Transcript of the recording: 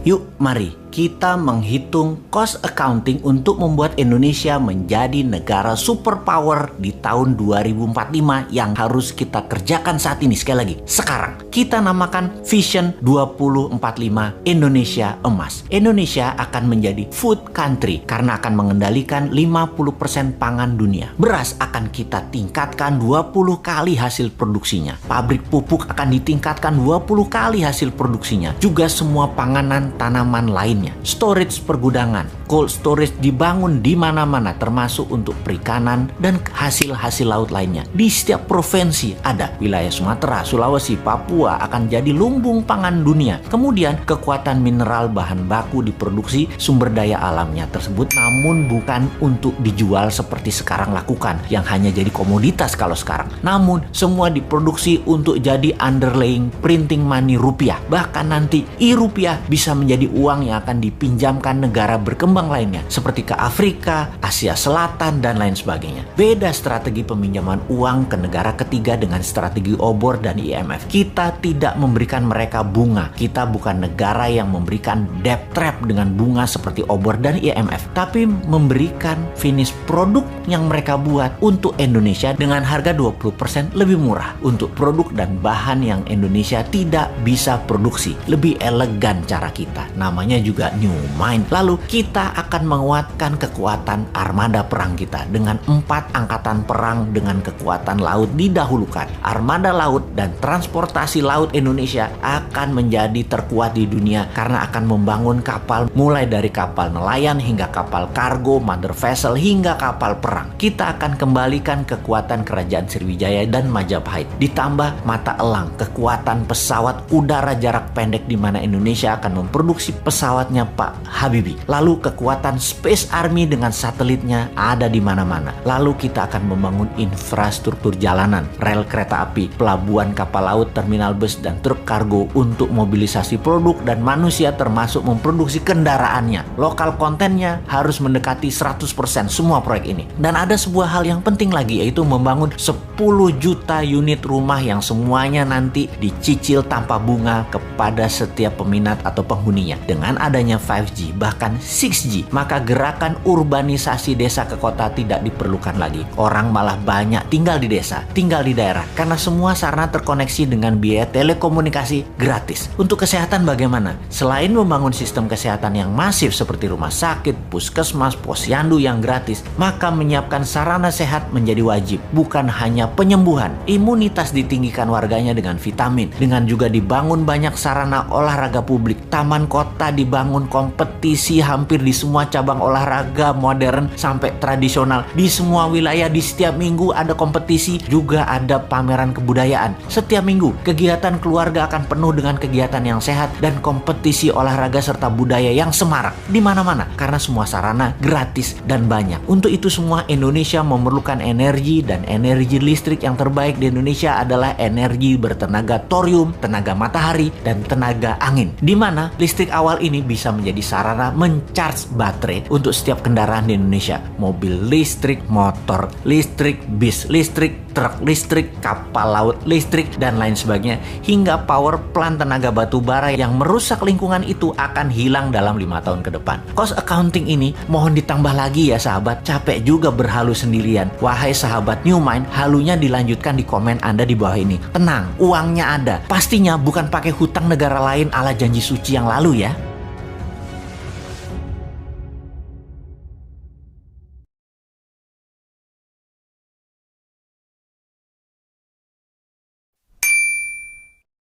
Yuk, mari kita menghitung cost accounting untuk membuat Indonesia menjadi negara superpower di tahun 2045 yang harus kita kerjakan saat ini. Sekali lagi, sekarang kita namakan Vision 2045 Indonesia Emas. Indonesia akan menjadi food country karena akan mengendalikan 50% pangan dunia. Beras akan kita tingkatkan 20 kali hasil produksinya. Pabrik pupuk akan ditingkatkan 20 kali hasil produksinya. Juga semua panganan tanaman lainnya. Storage pergudangan, cold storage dibangun di mana-mana termasuk untuk perikanan dan hasil-hasil laut lainnya. Di setiap provinsi ada. Wilayah Sumatera, Sulawesi, Papua akan jadi lumbung pangan dunia. Kemudian kekuatan mineral bahan baku diproduksi sumber daya alamnya tersebut, namun bukan untuk dijual seperti sekarang lakukan yang hanya jadi komoditas kalau sekarang. Namun semua diproduksi untuk jadi underlying printing money rupiah. Bahkan nanti rupiah bisa menjadi uang yang akan dipinjamkan negara berkembang lainnya seperti ke Afrika, Asia Selatan, dan lain sebagainya. Beda strategi peminjaman uang ke negara ketiga dengan strategi obor dan IMF. Kita tidak memberikan mereka bunga. Kita bukan negara yang memberikan debt trap dengan bunga seperti obor dan IMF, tapi memberikan finish produk yang mereka buat untuk Indonesia dengan harga 20% lebih murah untuk produk dan bahan yang Indonesia tidak bisa produksi. Lebih elegan cara kita. Namanya juga New Mind. Lalu kita akan menguatkan kekuatan armada perang kita dengan 4 angkatan perang dengan kekuatan laut didahulukan. Armada laut dan transportasi laut Indonesia akan menjadi terkuat di dunia karena akan membangun kapal mulai dari kapal nelayan hingga kapal kargo, mother vessel hingga kapal perang. Kita akan kembalikan kekuatan kerajaan Sriwijaya dan Majapahit. Ditambah mata elang kekuatan pesawat udara jarak pendek di mana Indonesia akan memproduksi pesawatnya Pak Habibie. Lalu kekuatan Space Army dengan satelitnya ada di mana-mana. Lalu kita akan membangun infrastruktur jalanan, rel kereta api, pelabuhan kapal laut, terminal bus, dan truk kargo untuk mobilisasi produk dan manusia termasuk memproduksi kendaraannya. Lokal kontennya harus mendekati 100% semua proyek ini. Dan ada sebuah hal yang penting lagi, yaitu membangun 10 juta unit rumah yang semuanya nanti dicicil tanpa bunga kepada setiap peminat atau penghuninya. Dengan adanya 5G bahkan 6G, maka gerakan urbanisasi desa ke kota tidak diperlukan lagi. Orang malah banyak tinggal di desa, tinggal di daerah karena semua sarana terkoneksi dengan biaya telekomunikasi gratis. Untuk kesehatan bagaimana? Selain membangun sistem kesehatan yang masif seperti rumah sakit, puskesmas, posyandu yang gratis, maka menyiapkan sarana sehat menjadi wajib. Bukan hanya penyembuhan, imunitas ditinggikan warganya dengan vitamin, dengan juga dibangun banyak sarana olahraga publik. Taman kota dibangun, kompetisi hampir di semua cabang olahraga modern sampai tradisional. Di semua wilayah di setiap minggu ada kompetisi, juga ada pameran kebudayaan. Setiap minggu kegiatan keluarga akan penuh dengan kegiatan yang sehat dan kompetisi olahraga serta budaya yang semarak di mana-mana karena semua sarana gratis dan banyak. Untuk itu semua Indonesia memerlukan energi, dan energi listrik yang terbaik di Indonesia adalah energi bertenaga thorium, tenaga matahari, dan tenaga angin. Di mana listrik awal ini bisa menjadi sarana mencharge baterai untuk setiap kendaraan di Indonesia. Mobil listrik, motor listrik, bis listrik, truk listrik, kapal laut listrik, dan lain sebagainya. Hingga power plant tenaga batu bara yang merusak lingkungan itu akan hilang dalam 5 tahun ke depan. Cost accounting ini mohon ditambah lagi ya sahabat. Capek juga berhalu sendirian. Wahai sahabat New Mind, halunya dilanjutkan di komen Anda di bawah ini. Tenang, uangnya ada. Pastinya bukan pakai hutang negara lain ala janji suci yang lalu ya.